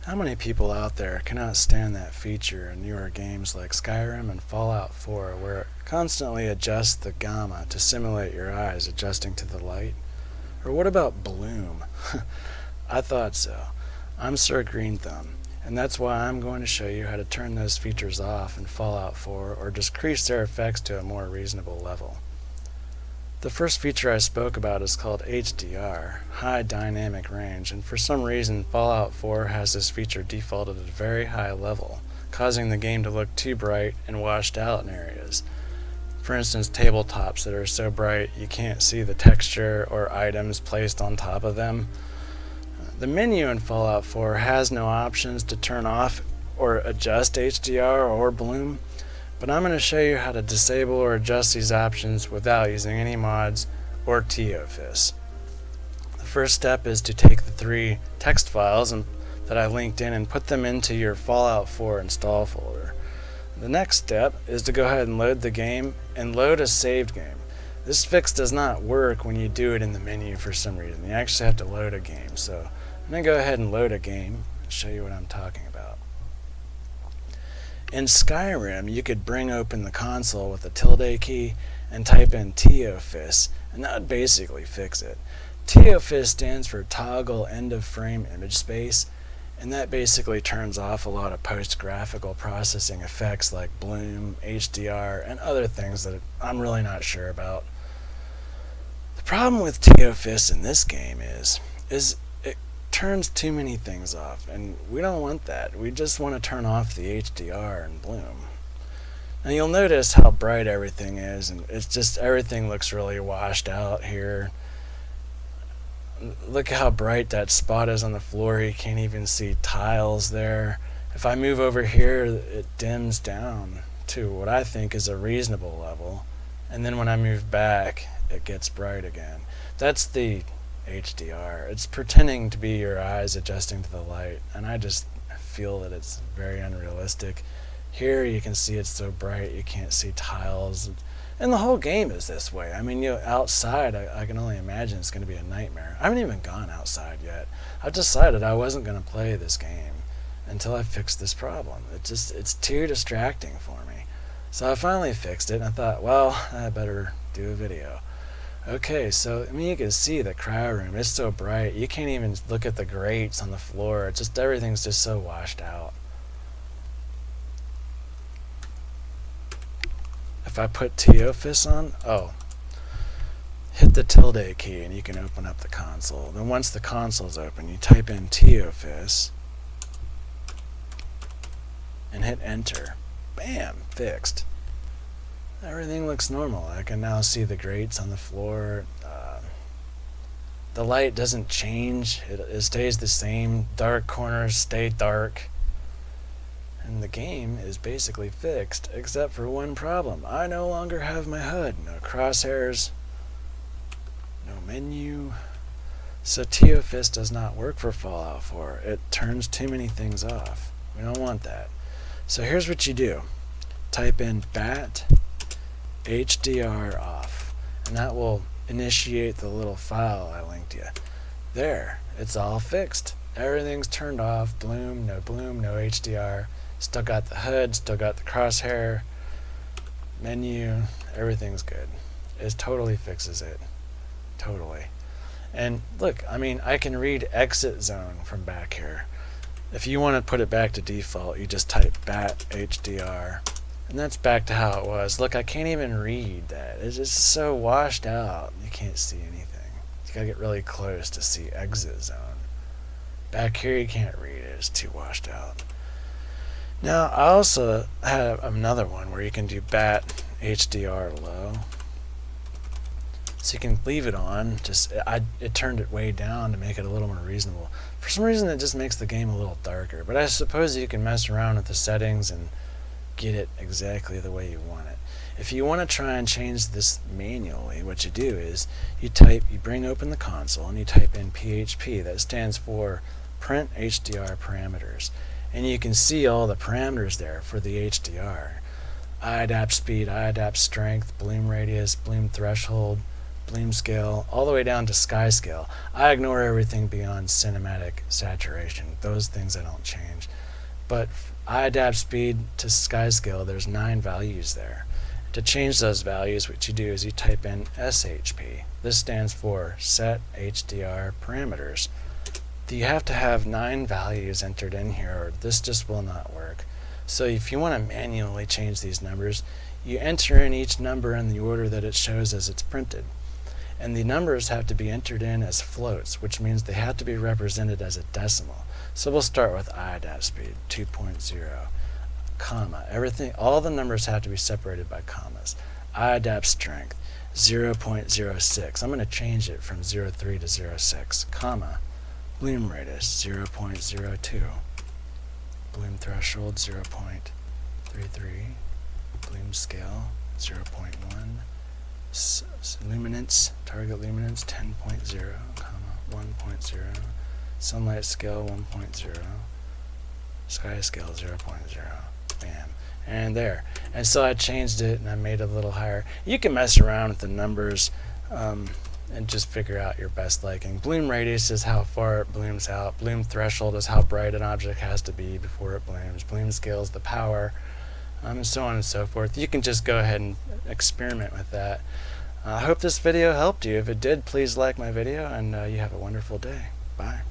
How many people out there cannot stand that feature in newer games like Skyrim and Fallout 4 where it constantly adjusts the gamma to simulate your eyes adjusting to the light? Or what about Bloom? I thought so. I'm Sir Green Thumb, and that's why I'm going to show you how to turn those features off in Fallout 4 or decrease their effects to a more reasonable level. The first feature I spoke about is called HDR, High Dynamic Range, and for some reason Fallout 4 has this feature defaulted at a very high level, causing the game to look too bright and washed out in areas. For instance, tabletops that are so bright you can't see the texture or items placed on top of them. The menu in Fallout 4 has no options to turn off or adjust HDR or Bloom, but I'm going to show you how to disable or adjust these options without using any mods or TEOFIS. The first step is to take the 3 text files that I linked in and put them into your Fallout 4 install folder. The next step is to go ahead and load the game and load a saved game. This fix does not work when you do it in the menu for some reason. You actually have to load a game. So I'm going to go ahead and load a game and show you what I'm talking about. In Skyrim, you could bring open the console with the Tilde key and type in TEOFIS, and that would basically fix it. TEOFIS stands for Toggle End of Frame Image Space, and that basically turns off a lot of post-graphical processing effects like Bloom, HDR, and other things that I'm really not sure about. The problem with TEOFIS in this game is it turns too many things off, and we don't want that. We just want to turn off the HDR and Bloom. Now you'll notice how bright everything is, and it's just everything looks really washed out here. Look how bright that spot is on the floor. You can't even see tiles there. If I move over here, it dims down to what I think is a reasonable level, and then when I move back, it gets bright again. That's the HDR. It's pretending to be your eyes adjusting to the light, and I just feel that it's very unrealistic. Here you can see it's so bright you can't see tiles, and the whole game is this way. I mean, outside I can only imagine it's going to be a nightmare. I haven't even gone outside yet. I've decided I wasn't going to play this game until I fixed this problem. It's too distracting for me. So I finally fixed it, and I thought, well, I better do a video. Okay, so I mean, you can see the cryo room. It's so bright you can't even look at the grates on the floor. It's just everything's just so washed out. If I put TEOFIS on, hit the Tilde key and you can open up the console. Then once the console's open, you type in TEOFIS and hit enter. Bam, fixed. Everything looks normal. I can now see the grates on the floor. The light doesn't change. It stays the same. Dark corners stay dark. And the game is basically fixed, except for one problem. I no longer have my HUD. No crosshairs. No menu. So TEOFIS does not work for Fallout 4. It turns too many things off. We don't want that. So here's what you do. Type in BAT HDR off, and that will initiate the little file I linked you. There, it's all fixed. Everything's turned off. Bloom, no HDR. Still got the HUD, still got the crosshair, menu, everything's good. It totally fixes it. Totally. And look, I mean, I can read exit zone from back here. If you want to put it back to default, you just type BAT HDR. And that's back to how it was. Look, I can't even read that. It's just so washed out. You can't see anything. You gotta get really close to see exit zone. Back here you can't read it. It's too washed out. Now, I also have another one where you can do BAT HDR low. So you can leave it on. It turned it way down to make it a little more reasonable. For some reason, it just makes the game a little darker. But I suppose you can mess around with the settings and get it exactly the way you want it. If you want to try and change this manually, what you do is you bring open the console and you type in PHP. That stands for Print HDR Parameters. And you can see all the parameters there for the HDR. Eye adapt speed, eye adapt strength, bloom radius, bloom threshold, bloom scale, all the way down to sky scale. I ignore everything beyond cinematic saturation. Those things I don't change. But I adapt speed to sky scale. There's 9 values there. To change those values, what you do is you type in SHP. This stands for Set HDR Parameters. You have to have 9 values entered in here, or this just will not work. So if you want to manually change these numbers, you enter in each number in the order that it shows as it's printed. And the numbers have to be entered in as floats, which means they have to be represented as a decimal. So we'll start with I adapt speed 2.0. Comma. Everything, all the numbers have to be separated by commas. I adapt strength 0.06. I'm going to change it from 0.3 to 0.6. Comma. Bloom radius 0.02. Bloom threshold 0.33. Bloom scale 0.1. Luminance, target luminance 10.0, comma 1.0. Sunlight scale 1.0. Sky scale 0.0. Bam. And there. And so I changed it and I made it a little higher. You can mess around with the numbers and just figure out your best liking. Bloom radius is how far it blooms out. Bloom threshold is how bright an object has to be before it blooms. Bloom scale is the power, and so on and so forth. You can just go ahead and experiment with that. I hope this video helped you. If it did, please like my video, and you have a wonderful day. Bye.